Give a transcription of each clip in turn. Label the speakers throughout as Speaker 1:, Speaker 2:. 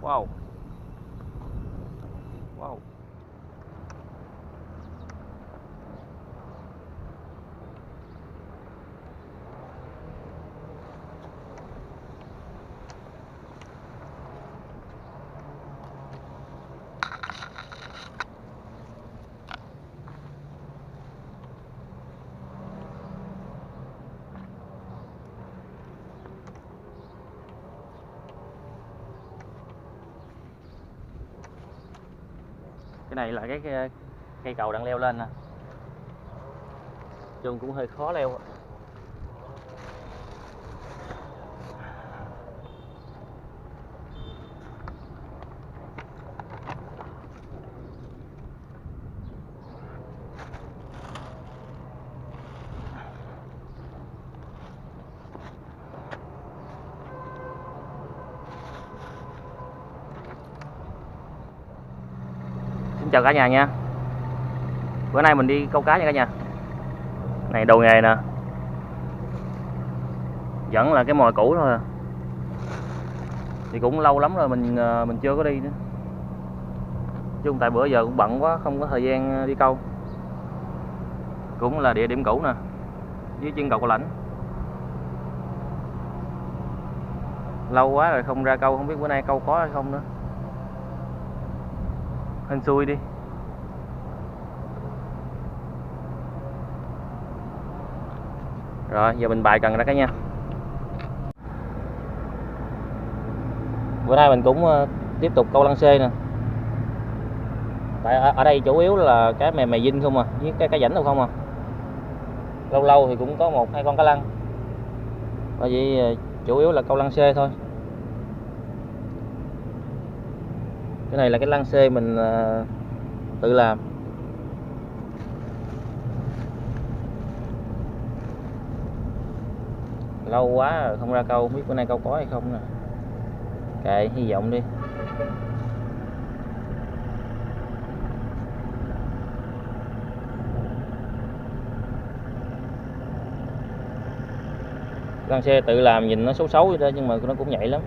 Speaker 1: Wow. Wow. Cái này là cái cây cầu đang leo lên nè, chung cũng hơi khó leo. Xin chào cả nhà nha. Bữa nay mình đi câu cá nha cả nhà. Này đồ nghề nè, vẫn là cái mồi cũ thôi à. Thì cũng lâu lắm rồi mình chưa có đi nữa. Chứ tại bữa giờ cũng bận quá, không có thời gian đi câu. Cũng là địa điểm cũ nè, dưới chân cầu Cao Lãnh. Lâu quá rồi không ra câu, không biết bữa nay câu có hay không nữa. Hên xui đi. Rồi giờ mình bài cần ra cả nha. Bữa nay mình cũng tiếp tục câu lăng xê nè. Tại ở đây chủ yếu là cái mè dinh không à, với cái rảnh đâu không à. Lâu lâu thì cũng có 1-2 con cá lăng. Bởi vì chủ yếu là câu lăng xê thôi. Cái này là cái lăng xê mình tự làm. Lâu quá rồi không ra câu, không biết bữa nay câu có hay không nè. Kệ, hy vọng đi. Lăng xê tự làm nhìn nó xấu xấu vậy đó, nhưng mà nó cũng nhạy lắm.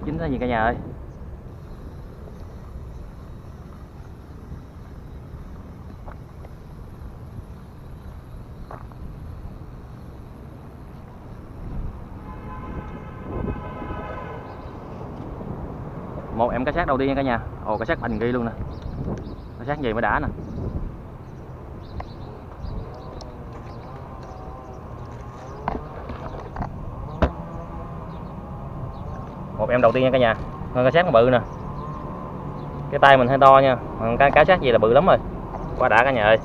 Speaker 1: Chính là gì cả nhà ơi. Một em cá xác đầu tiên nha cả nhà. Ồ, cá xác bành ghi luôn nè. Cá xác gì mới đã nè. Một em đầu tiên nha cả nhà. Cá xác nó bự nè. Cái tay mình hơi to nha. Cá xác gì là bự lắm rồi. Quá đã cả nhà ơi.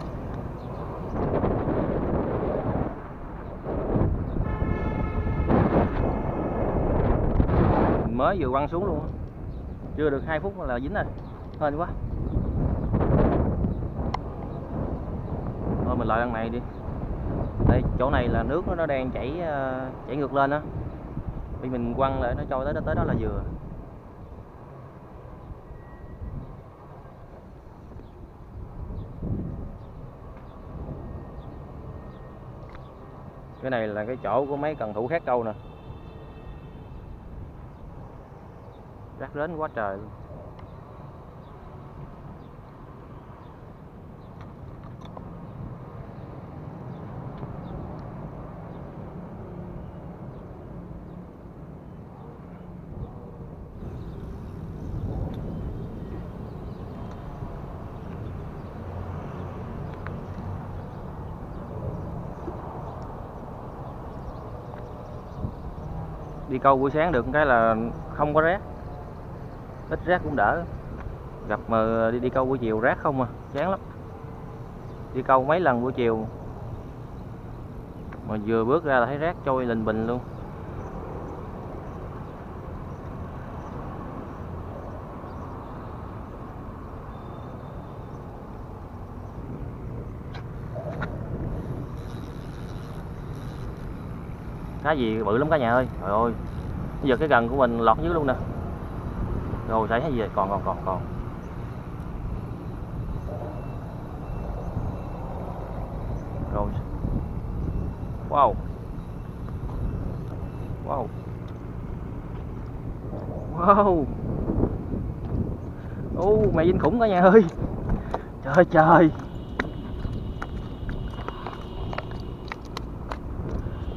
Speaker 1: Mới vừa quăng xuống luôn. Chưa được 2 phút là dính rồi. Hên quá. Thôi mình lại đằng này đi. Đây chỗ này là nước nó đang chảy ngược lên á. Vì mình quăng lại nó trôi tới đó là vừa. Cái này là cái chỗ của mấy cần thủ khác câu nè. Rác rến quá trời luôn. Đi câu buổi sáng được cái là không có rác, ít rác cũng đỡ. Gặp mà đi câu buổi chiều rác không à, chán lắm. Đi câu mấy lần buổi chiều mà vừa bước ra là thấy rác trôi lình bình luôn. Cá gì bự lắm cả nhà ơi, trời ơi. Bây giờ cái gần của mình lọt dưới luôn nè. Rồi thấy gì còn. Rồi. Wow. Mày Vinh khủng cả nhà ơi. Trời.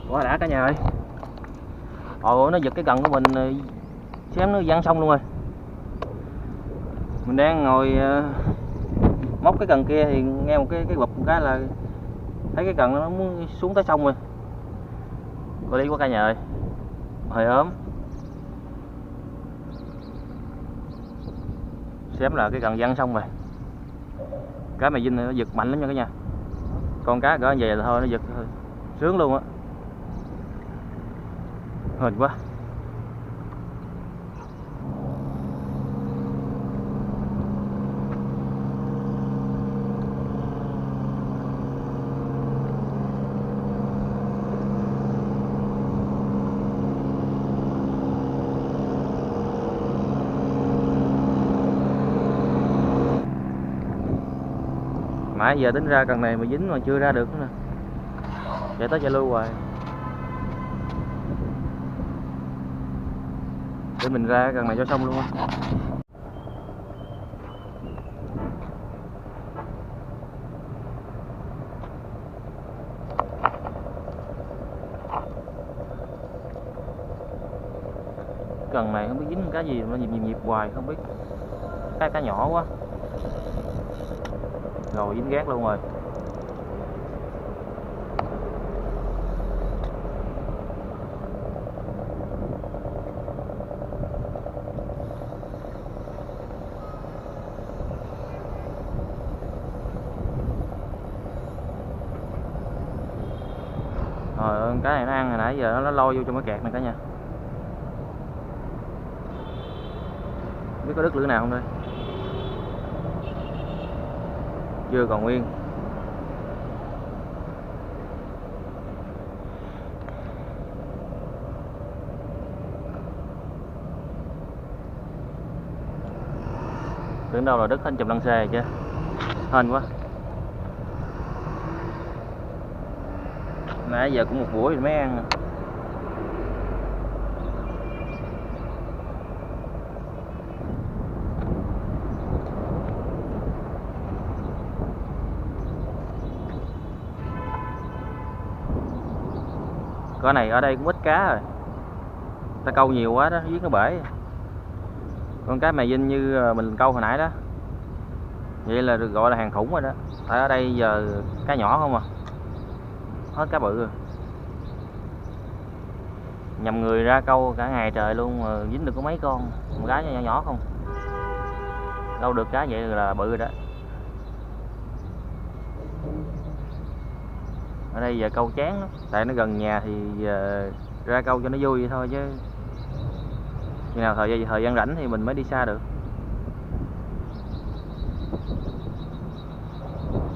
Speaker 1: Quá đã cả nhà ơi. Ôi nó giật cái cần của mình, xém nó văng xong luôn rồi. Mình đang ngồi móc cái cần kia thì nghe một cái bụp một cái là thấy cái cần nó muốn xuống tới sông rồi. Có lý quá cả nhà ơi. Hơi ốm. Xém là cái cần văng xong rồi. Cá mày Vinh này nó giật mạnh lắm nha cả nhà. Con cá cỡ như vậy là thôi nó giật thôi. Sướng luôn á. Hên quá. Nãy giờ tính ra cần này mà dính mà chưa ra được nữa nè. Chạy tới chạy lui hoài. Để mình ra cần này cho xong luôn á. Cần này không biết dính cái gì mà nhịp hoài không biết. Cá nhỏ quá. Rồi dính gác luôn rồi. Rồi cái này nó ăn hồi nãy giờ nó lôi vô trong cái kẹt này cả nhà. Biết có đứt lưỡi nào không đây? Chưa, còn nguyên. Tưởng đâu là đứt hết chùm lăng xê chứ. Hên quá. Nãy giờ cũng một buổi rồi mới ăn. Con này ở đây cũng ít cá rồi. Ta câu nhiều quá đó, giết nó bể. Con cá mè Vinh như mình câu hồi nãy đó. Vậy là được gọi là hàng khủng rồi đó. Tại ở đây giờ cá nhỏ không à. Hết cá bự rồi. Nhầm người ra câu cả ngày trời luôn mà dính được có mấy con. Một cái nhỏ nhỏ không. Câu được cá vậy là bự rồi đó. Ở đây giờ câu chán lắm. Tại nó gần nhà thì ra câu cho nó vui vậy thôi chứ. Khi nào thời gian rảnh thì mình mới đi xa được.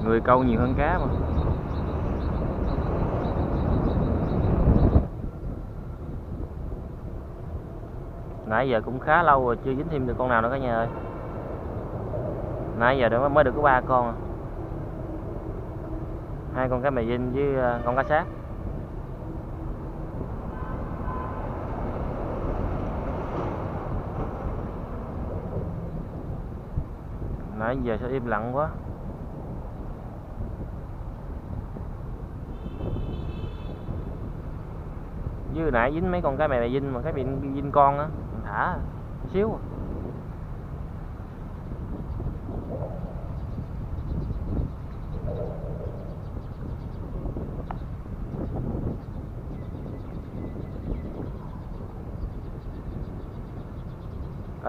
Speaker 1: Người câu nhiều hơn cá mà. Nãy giờ cũng khá lâu rồi chưa dính thêm được con nào nữa cả nhà ơi. Nãy giờ đó mới được có 3 con à. 2 con cá mè Vinh với con cá sát. Nãy giờ sao im lặng quá. Với nãy dính mấy con cá mè Vinh mà cái bị Vinh con á, thả xíu.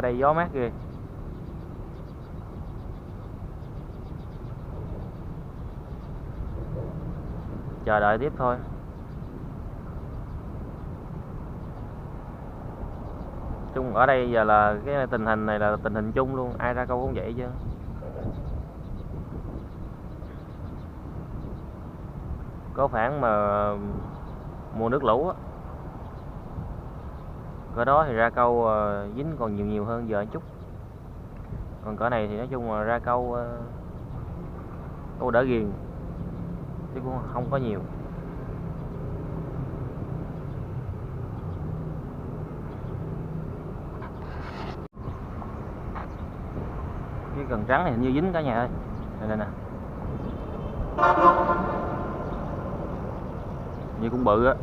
Speaker 1: Ở đây gió mát ghê. Chờ đợi tiếp thôi. Chung ở đây giờ là cái tình hình này là tình hình chung luôn, ai ra câu cũng vậy chứ. Có khoảng mà mùa nước lũ á, cỡ đó thì ra câu dính còn nhiều hơn giờ chút. Còn cỡ này thì nói chung là ra câu đỡ ghiền chứ cũng không có nhiều. Cái cần trắng này hình như dính cả nhà ơi. Đây nè, như cũng bự á.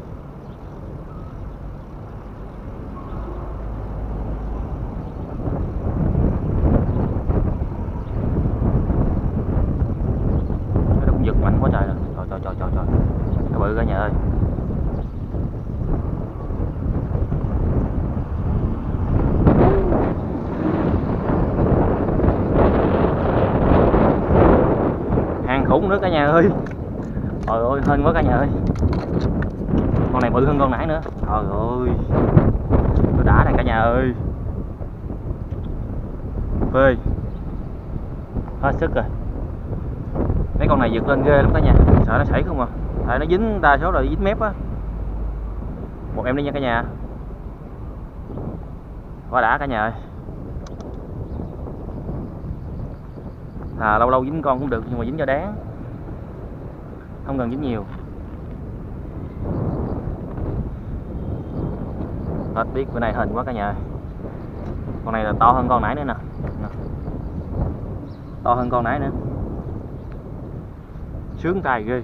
Speaker 1: Nó cũng giật mạnh quá trời rồi. Trời, nó bự cả nhà ơi. Hàng khủng nữa cả nhà ơi. Trời ơi, hên quá cả nhà ơi. Con này bự hơn con nãy nữa. Trời ơi, nó đã này cả nhà ơi. Phê hết sức rồi. Mấy con này giật lên ghê lắm cả nhà, sợ nó sảy không à. Tại nó dính, đa số là dính mép á. Một em đi nha cả nhà. Quá đã cả nhà ơi. Lâu lâu dính con cũng được nhưng mà dính cho đáng, không cần dính nhiều. Hết biết bữa nay hên quá cả nhà ơi. Con này là to hơn con nãy nữa nè. To hơn con nãy nữa. Sướng tay ghê.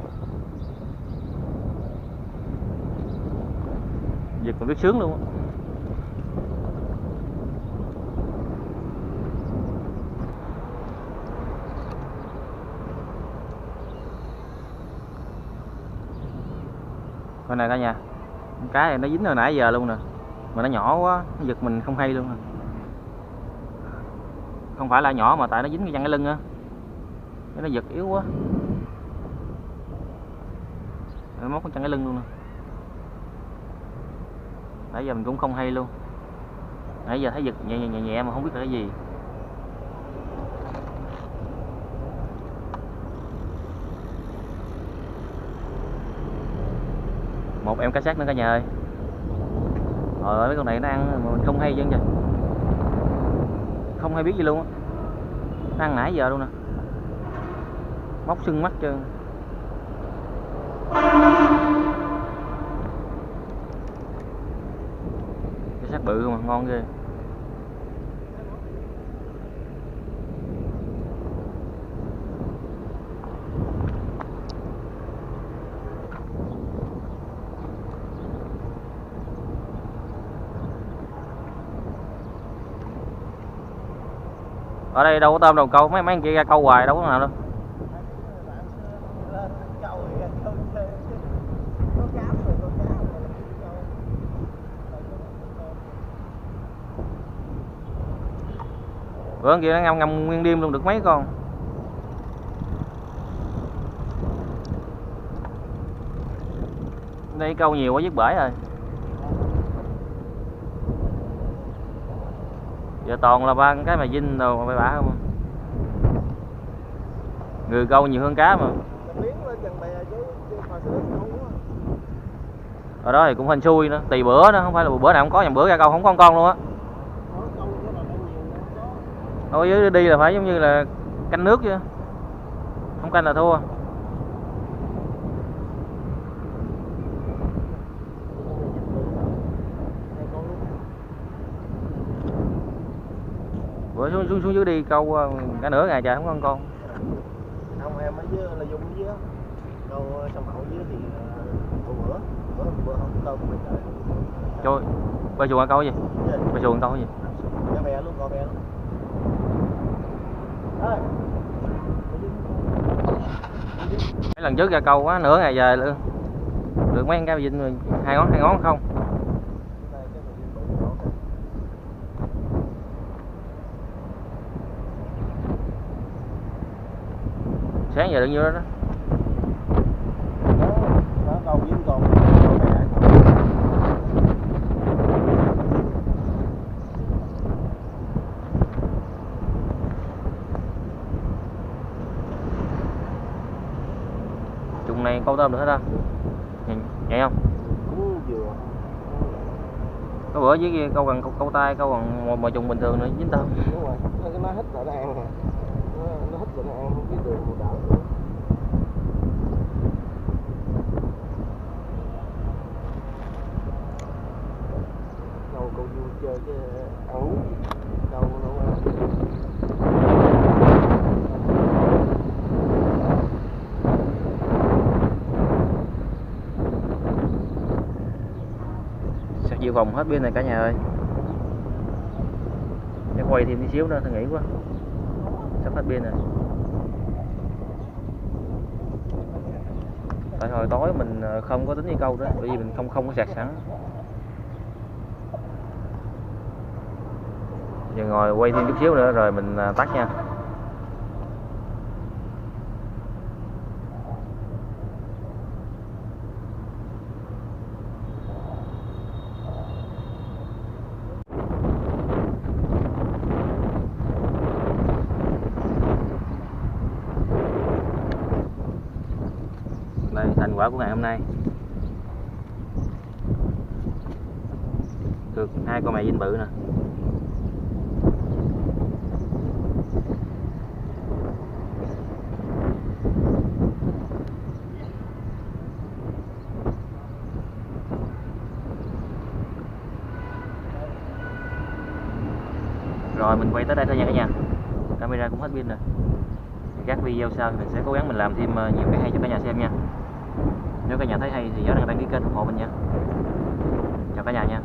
Speaker 1: Giật còn biết sướng luôn á. Con này cả nhà, cái này nó dính hồi nãy giờ luôn nè, mà nó nhỏ quá, nó giật mình không hay luôn nè. Không phải là nhỏ mà tại nó dính cái chân cái lưng á, nó giật yếu quá, nó móc cái chân cái lưng luôn nè. Nãy giờ mình cũng không hay luôn, nãy giờ thấy giật nhẹ mà không biết là cái gì. Một em cá sát nữa cả nhà ơi. Trời ơi, mấy con này nó ăn mà mình không hay chứ, không hay biết gì luôn á. Nó ăn nãy giờ luôn nè, móc sưng mắt trơn. Cái xác bự mà ngon ghê. Ở đây đâu có tôm đâu câu, mấy anh kia ra câu hoài đâu có nào đâu. Bữa kia nó ngâm nguyên đêm luôn được mấy con. Đây câu nhiều quá dứt bể rồi. Giờ toàn là ba cái mà dinh đồ mà bả không. Người câu nhiều hơn cá mà. Ở đó thì cũng hên xui nữa, tùy bữa đó, không phải là bữa nào không có, nhầm bữa ra câu không có con luôn á. Thôi dưới đi là phải giống như là canh nước chứ, không canh là thua. Bữa xuống dưới đi câu cả nửa ngày trời không có con.
Speaker 2: Không, em ở dưới là dùng dưới câu sông Hậu dưới thì bữa không câu cũng bị trời.
Speaker 1: Trời, bay xuồng câu gì? Bay xuồng câu gì?
Speaker 2: Cá bè luôn, con bè luôn.
Speaker 1: Mấy lần trước ra câu quá nửa ngày về luôn. Được mấy con cá vinh rồi, hai ngón không. Sáng giờ đừng vô đó đó.
Speaker 2: Đó câu với con câu mẹ câu.
Speaker 1: Chung này câu tôm được hết á. Nhẹ không?
Speaker 2: Cũng vừa.
Speaker 1: Có bữa với kia câu gần câu tay, câu gần mà trùng bình thường nữa dính tôm.
Speaker 2: Đúng rồi, nó hít lại nó ăn nè. Nó hít lại nó ăn cái đường một đảo nữa. Câu vui chơi chứ ăn uống câu nó
Speaker 1: Sạc dự phòng hết pin này cả nhà ơi. Để quay thêm tí xíu nữa, tôi nghĩ quá. Sắp hết pin rồi. Tại hồi tối mình không có tính đi câu đó, bởi vì mình không có sạc sẵn. Giờ ngồi quay thêm chút xíu nữa rồi mình tắt nha. Đây thành quả của ngày hôm nay. Được 2 con mè dinh bự nè. Rồi mình quay tới đây thôi nha cả nhà. Camera cũng hết pin rồi. Các video sau thì mình sẽ cố gắng mình làm thêm nhiều cái hay cho cả nhà xem nha. Nếu cả nhà thấy hay thì nhớ đăng ký kênh ủng hộ mình nha. Chào cả nhà nha.